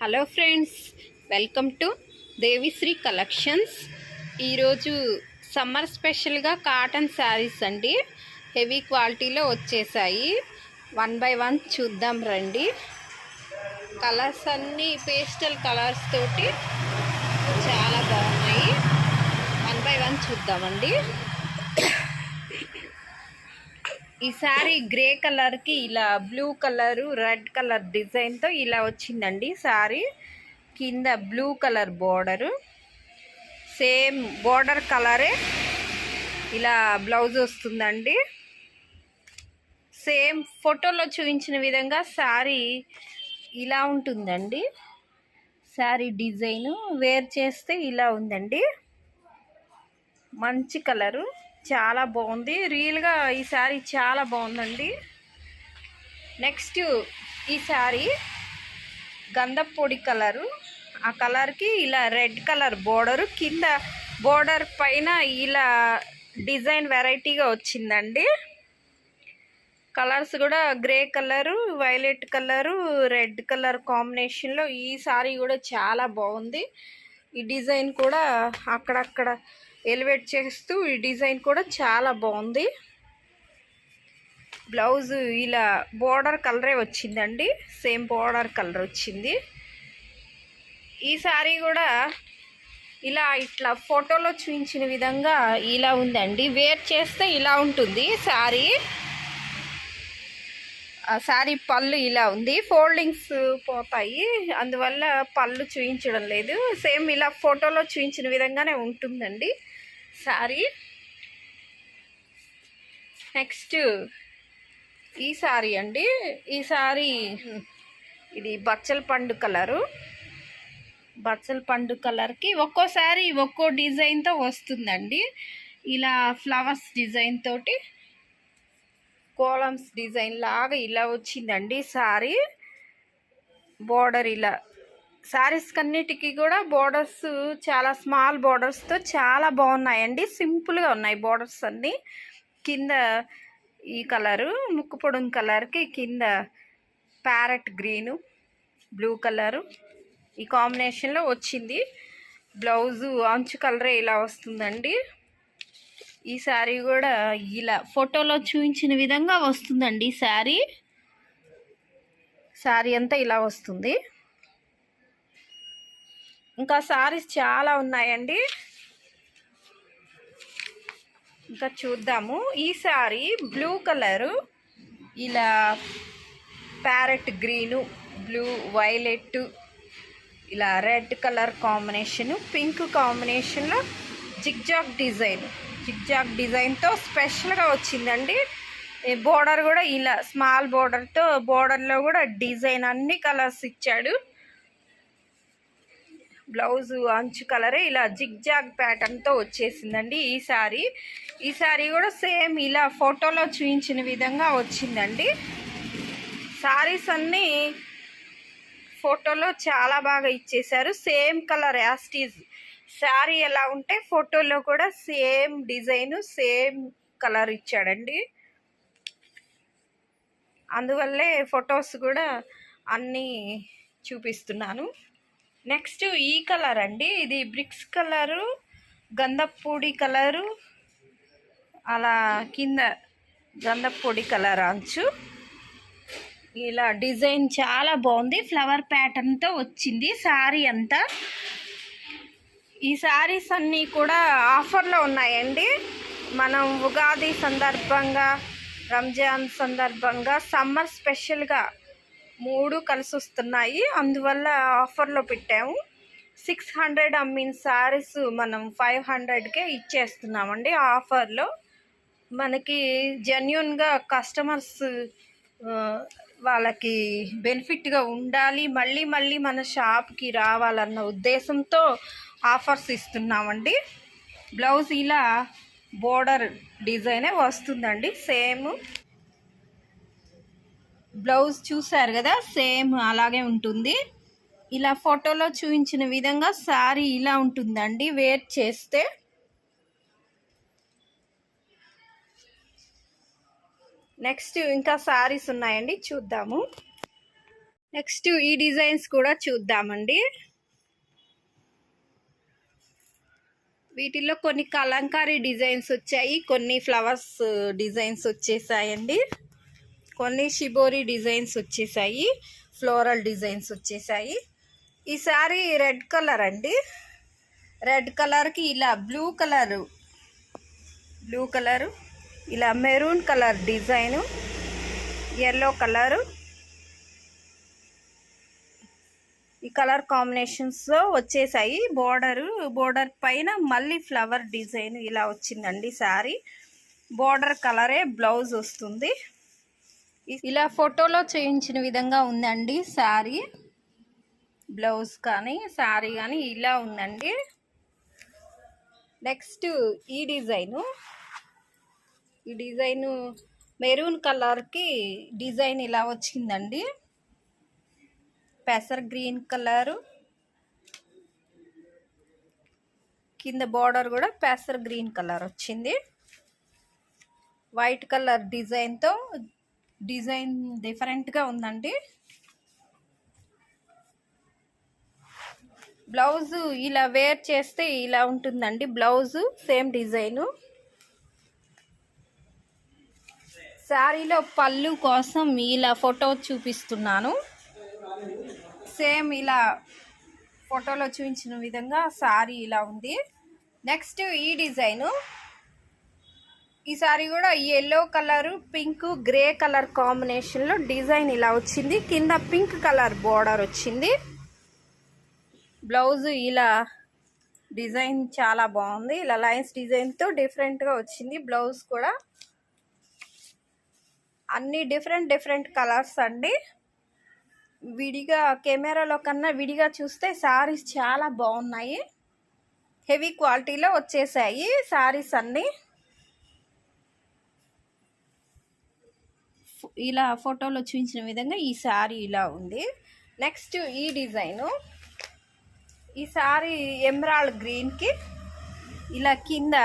Hello friends, welcome to Devishri collections. ఈరోజు summer స్పెషల్గా cotton saris అండి, హెవీ క్వాలిటీలో వచ్చేసాయి. 1 by 1 చూద్దాం రండి. కలర్స్ అన్నీ పేస్టల్ కలర్స్ తోటి చాలా బాగున్నాయి. 1 by 1 చూద్దామండి. ఈ శారీ గ్రే కలర్కి ఇలా బ్లూ కలరు రెడ్ కలర్ డిజైన్తో ఇలా వచ్చిందండి. శారీ కింద blue colour border, same border కలరే ఇలా బ్లౌజ్ వస్తుందండి. సేమ్ ఫోటోలో చూపించిన విధంగా శారీ ఇలా ఉంటుందండి. శారీ డిజైను వేర్ చేస్తే ఇలా ఉందండి. మంచి కలరు, చాలా బాగుంది. రియల్గా ఈ శారీ చాలా బాగుందండి. నెక్స్ట్ ఈ శారీ గంధపు పొడి కలరు, ఆ కలర్కి ఇలా రెడ్ కలర్ బోర్డరు, కింద బోర్డర్ పైన ఇలా డిజైన్ వెరైటీగా వచ్చిందండి. కలర్స్ కూడా grey colour, violet colour, red colour కాంబినేషన్లో ఈ శారీ కూడా చాలా బాగుంది. ఈ డిజైన్ కూడా అక్కడక్కడ ఎలివేట్ చేస్తూ ఈ డిజైన్ కూడా చాలా బాగుంది. బ్లౌజ్ ఇలా బోర్డర్ కలరే వచ్చిందండి, సేమ్ బోర్డర్ కలర్ వచ్చింది. ఈ శారీ కూడా ఇలా ఇట్లా ఫోటోలో చూపించిన విధంగా ఇలా ఉందండి. వేర్ చేస్తే ఇలా ఉంటుంది శారీ. శారీ పళ్ళు ఇలా ఉంది, ఫోల్డింగ్స్ పోతాయి, అందువల్ల పళ్ళు చూపించడం లేదు. సేమ్ ఇలా ఫోటోలో చూపించిన విధంగానే ఉంటుందండి శారీ. నెక్స్ట్ ఈ శారీ అండి. ఈ శారీ ఇది బచ్చల పండు కలరు. బచ్చల పండు కలర్కి ఒక్కో శారీ ఒక్కో డిజైన్తో వస్తుందండి. ఇలా ఫ్లవర్స్ డిజైన్ తోటి కోలమ్స్ డిజైన్ లాగా ఇలా వచ్చిందండి శారీ. బోర్డర్ ఇలా శారీస్ కన్నిటికీ కూడా బోర్డర్స్ చాలా స్మాల్ బోర్డర్స్తో చాలా బాగున్నాయండి. సింపుల్గా ఉన్నాయి బోర్డర్స్ అన్నీ. కింద ఈ కలరు ముక్కు పొడుం కలర్కి కింద ప్యారెట్ గ్రీను బ్లూ కలరు ఈ కాంబినేషన్లో వచ్చింది. బ్లౌజు అంచు కలరే ఇలా వస్తుందండి. ఈ శారీ కూడా ఇలా ఫోటోలో చూపించిన విధంగా వస్తుందండి. శారీ అంతా ఇలా వస్తుంది. ఇంకా శారీస్ చాలా ఉన్నాయండి, ఇంకా చూద్దాము. ఈ శారీ బ్లూ కలరు, ఇలా ప్యారెట్ గ్రీను, బ్లూ, వైలెట్, ఇలా రెడ్ కలర్ కాంబినేషను, పింక్ కాంబినేషన్లో జిగ్జాగ్ డిజైన్తో స్పెషల్గా వచ్చిందండి. బోర్డర్ కూడా ఇలా స్మాల్ బోర్డర్తో, బోర్డర్లో కూడా డిజైన్ అన్ని కలర్స్ ఇచ్చాడు. బ్లౌజు అంచు కలరే ఇలా జిగ్జాగ్ ప్యాటర్న్తో వచ్చేసిందండి ఈ శారీ కూడా సేమ్ ఇలా ఫోటోలో చూపించిన విధంగా వచ్చిందండి. శారీస్ అన్నీ ఫోటోలో చాలా బాగా ఇచ్చేశారు. సేమ్ కలర్ యాస్టీజ్ శారీ ఎలా ఉంటే ఫోటోలో కూడా సేమ్ డిజైను సేమ్ కలర్ ఇచ్చాడండి. అందువల్లే ఫొటోస్ కూడా అన్నీ చూపిస్తున్నాను. నెక్స్ట్ ఈ కలర్ అండి. ఇది బ్రిక్స్ కలరు, గంధపొడి కలరు, అలా కింద గంధపొడి కలర్ అంచు ఇలా డిజైన్ చాలా బాగుంది. ఫ్లవర్ ప్యాటర్న్తో వచ్చింది శారీ అంతా. ఈ శారీస్ అన్నీ కూడా ఆఫర్లో ఉన్నాయండి. మనం ఉగాది సందర్భంగా, రంజాన్ సందర్భంగా, సమ్మర్ స్పెషల్గా 3 కలిసి వస్తున్నాయి. అందువల్ల ఆఫర్లో పెట్టాము. 600 అమ్మిన శారీస్ మనం 500కే ఇచ్చేస్తున్నామండి ఆఫర్లో. మనకి జెన్యూన్గా కస్టమర్స్ వాళ్ళకి బెనిఫిట్గా ఉండాలి, మళ్ళీ మళ్ళీ మన షాప్కి రావాలన్న ఉద్దేశంతో ఆఫర్స్ ఇస్తున్నామండి. బ్లౌజ్ ఇలా బోర్డర్ డిజైనే వస్తుందండి. సేమ్ బ్లౌజ్ చూసారు కదా, సేమ్ అలాగే ఉంటుంది. ఇలా ఫోటోలో చూపించిన విధంగా శారీ ఇలా ఉంటుందండి వేర్ చేస్తే. నెక్స్ట్ ఇంకా శారీస్ ఉన్నాయండి, చూద్దాము. నెక్స్ట్ ఈ డిజైన్స్ కూడా చూద్దామండి. వీటిల్లో కొన్ని కలంకారీ డిజైన్స్ వచ్చాయి, కొన్ని ఫ్లవర్స్ డిజైన్స్ వచ్చేసాయండి, కొన్ని షిబోరి డిజైన్స్ వచ్చేసాయి, ఫ్లోరల్ డిజైన్స్ వచ్చేసాయి. ఈ సారీ రెడ్ కలర్ అండి. రెడ్ కలర్కి ఇలా బ్లూ కలరు, ఇలా maroon colour design, yellow colour, ఈ కలర్ కాంబినేషన్స్లో వచ్చేసాయి. బోర్డర్ పైన మళ్ళీ ఫ్లవర్ డిజైన్ ఇలా వచ్చిందండి. సారీ బోర్డర్ కలరే బ్లౌజ్ వస్తుంది. ఇలా ఫోటోలో చేయించిన విధంగా ఉందండి సారీ. బ్లౌజ్ కానీ సారీ కానీ ఇలా ఉందండి. నెక్స్ట్ ఈ డిజైను మెరూన్ కలర్కి డిజైన్ ఇలా వచ్చిందండి. పెసర్ గ్రీన్ కలరు, కింద బార్డర్ కూడా పెసర్ గ్రీన్ కలర్ వచ్చింది. వైట్ కలర్ డిజైన్తో డిజైన్ డిఫరెంట్గా ఉందండి. బ్లౌజు ఇలా వేర్ చేస్తే ఇలా ఉంటుందండి. Blouse same design. శారీలో పళ్ళు కోసం ఇలా ఫోటో చూపిస్తున్నాను. సేమ్ ఇలా ఫోటోలో చూపించిన విధంగా సారీ ఇలా ఉంది. నెక్స్ట్ ఈ డిజైను. ఈ సారీ కూడా yellow colour, pink, grey colour కాంబినేషన్లో డిజైన్ ఇలా వచ్చింది. కింద పింక్ కలర్ బోర్డర్ వచ్చింది. బ్లౌజ్ ఇలా డిజైన్ చాలా బాగుంది. ఇలా లైన్స్ డిజైన్తో డిఫరెంట్గా వచ్చింది. బ్లౌజ్ కూడా అన్ని డిఫరెంట్ కలర్స్ అండి. విడిగా కెమెరాలో కన్నా విడిగా చూస్తే సారీస్ చాలా బాగున్నాయి. హెవీ క్వాలిటీలో వచ్చేసాయి సారీస్ అన్నీ. ఇలా ఫోటోలో చూపించిన విధంగా ఈ సారీ ఇలా ఉంది. నెక్స్ట్ ఈ డిజైను. ఈ సారీ ఎమరాల్డ్ గ్రీన్కి ఇలా కింద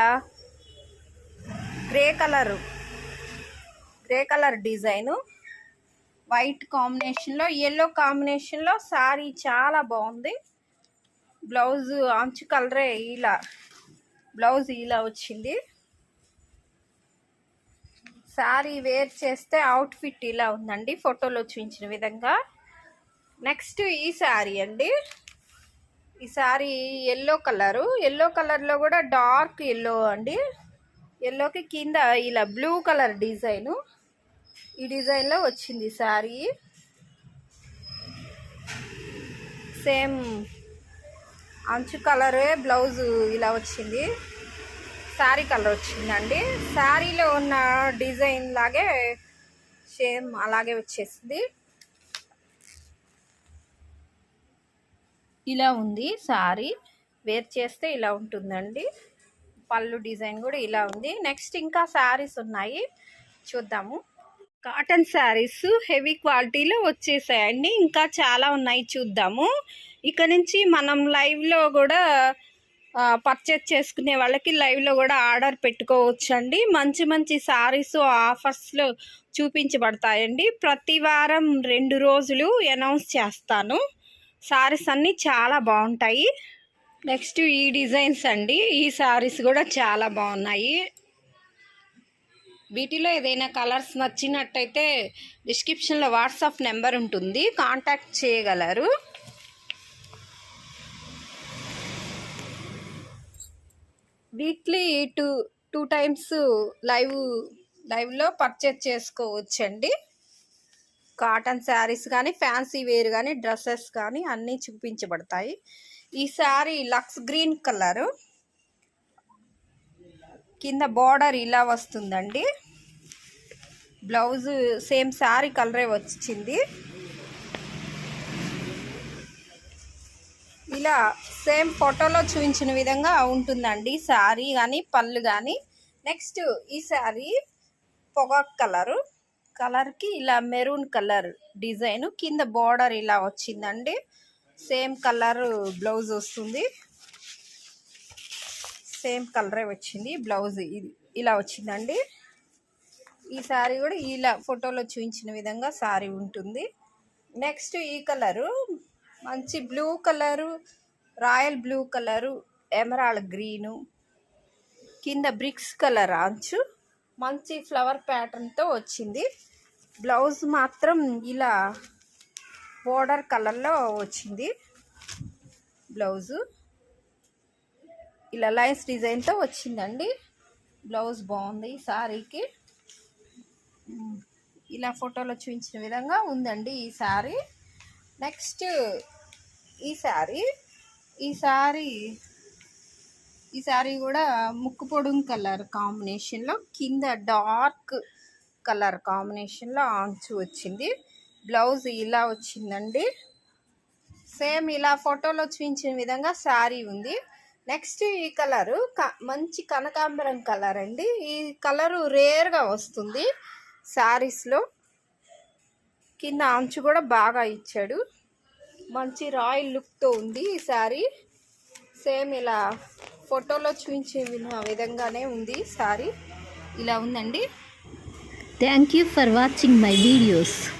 గ్రే కలర్ డిజైను, వైట్ కాంబినేషన్లో ఎల్లో కాంబినేషన్లో సారీ చాలా బాగుంది. బ్లౌజ్ అంచు కలరే బ్లౌజ్ ఇలా వచ్చింది. సారీ వేర్ చేస్తే అవుట్ఫిట్ ఇలా ఉందండి ఫోటోలో చూపించిన విధంగా. నెక్స్ట్ ఈ సారీ అండి. ఈ సారీ ఎల్లో కలర్లో కూడా డార్క్ ఎల్లో అండి. ఎల్లోకి కింద ఇలా బ్లూ కలర్ డిజైను, ఈ డిజైన్లో వచ్చింది సారీ. సేమ్ అంచు కలరే బ్లౌజు ఇలా వచ్చింది. సారీ కలర్ వచ్చిందండి. సారీలో ఉన్న డిజైన్ లాగే సేమ్ అలాగే వచ్చేసింది. ఇలా ఉంది సారీ. వేర్ చేస్తే ఇలా ఉంటుందండి. పళ్ళు డిజైన్ కూడా ఇలా ఉంది. నెక్స్ట్ ఇంకా శారీస్ ఉన్నాయి, చూద్దాము. కాటన్ శారీస్ హెవీ క్వాలిటీలో వచ్చేసాయండి. ఇంకా చాలా ఉన్నాయి, చూద్దాము. ఇక నుంచి మనం లైవ్లో కూడా పర్చేజ్ చేసుకునే వాళ్ళకి లైవ్లో కూడా ఆర్డర్ పెట్టుకోవచ్చండి. మంచి శారీస్ ఆఫర్స్లో చూపించబడతాయండి. ప్రతి వారం 2 రోజులు అనౌన్స్ చేస్తాను. శారీస్ అన్నీ చాలా బాగుంటాయి. నెక్స్ట్ ఈ డిజైన్స్ అండి. ఈ శారీస్ కూడా చాలా బాగున్నాయి. వీటిలో ఏదైనా కలర్స్ నచ్చినట్టయితే డిస్క్రిప్షన్లో వాట్సాప్ నెంబర్ ఉంటుంది, కాంటాక్ట్ చేయగలరు. వీక్లీ టూ టైమ్స్ లైవ్లో పర్చేజ్ చేసుకోవచ్చండి. కాటన్ శారీస్ కానీ, ఫ్యాన్సీ వేర్ కానీ, డ్రెస్సెస్ కానీ అన్నీ చూపించబడతాయి. ఈ శారీ లక్స్ గ్రీన్ కలరు, కింద బార్డర్ ఇలా వస్తుందండి. బ్లౌజ్ సేమ్ శారీ కలరే వచ్చింది. ఇలా సేమ్ ఫోటోలో చూపించిన విధంగా ఉంటుందండి శారీ కానీ, పళ్ళు కానీ. నెక్స్ట్ ఈ శారీ పొగాకు కలర్కి ఇలా మెరూన్ కలర్ డిజైన్, కింద బార్డర్ ఇలా వచ్చిందండి. సేమ్ కలర్ బ్లౌజ్ వస్తుంది. సేమ్ కలరే వచ్చింది బ్లౌజ్, ఇది ఇలా వచ్చిందండి. ఈ శారీ కూడా ఇలా ఫోటోలో చూపించిన విధంగా శారీ ఉంటుంది. నెక్స్ట్ ఈ కలరు మంచి blue colour, royal blue colour, emerald green, కింద బ్రిక్స్ కలర్ అంచు, మంచి ఫ్లవర్ ప్యాటర్న్తో వచ్చింది. బ్లౌజ్ మాత్రం ఇలా బోర్డర్ కలర్లో వచ్చింది. బ్లౌజు ఇలా లైన్స్ డిజైన్తో వచ్చిందండి. బ్లౌజ్ బాగుంది శారీకి. ఇలా ఫోటోలో చూపించిన విధంగా ఉందండి ఈ శారీ. నెక్స్ట్ ఈ శారీ కూడా ముక్కు పొడుం కలర్ కాంబినేషన్లో, కింద డార్క్ కలర్ కాంబినేషన్లో అంచు వచ్చింది. బ్లౌజ్ ఇలా వచ్చిందండి. సేమ్ ఇలా ఫోటోలో చూపించిన విధంగా శారీ ఉంది. నెక్స్ట్ ఈ కలరు మంచి కనకాంబరం కలర్ అండి. ఈ కలరు రేర్గా వస్తుంది శారీస్లో. కింద అంచు కూడా బాగా ఇచ్చాడు. మంచి రాయల్ లుక్తో ఉంది ఈ శారీ. సేమ్ ఇలా ఫోటోలో చూపించిన విధంగానే ఉంది శారీ. ఇలా ఉందండి. Thank you for watching my videos.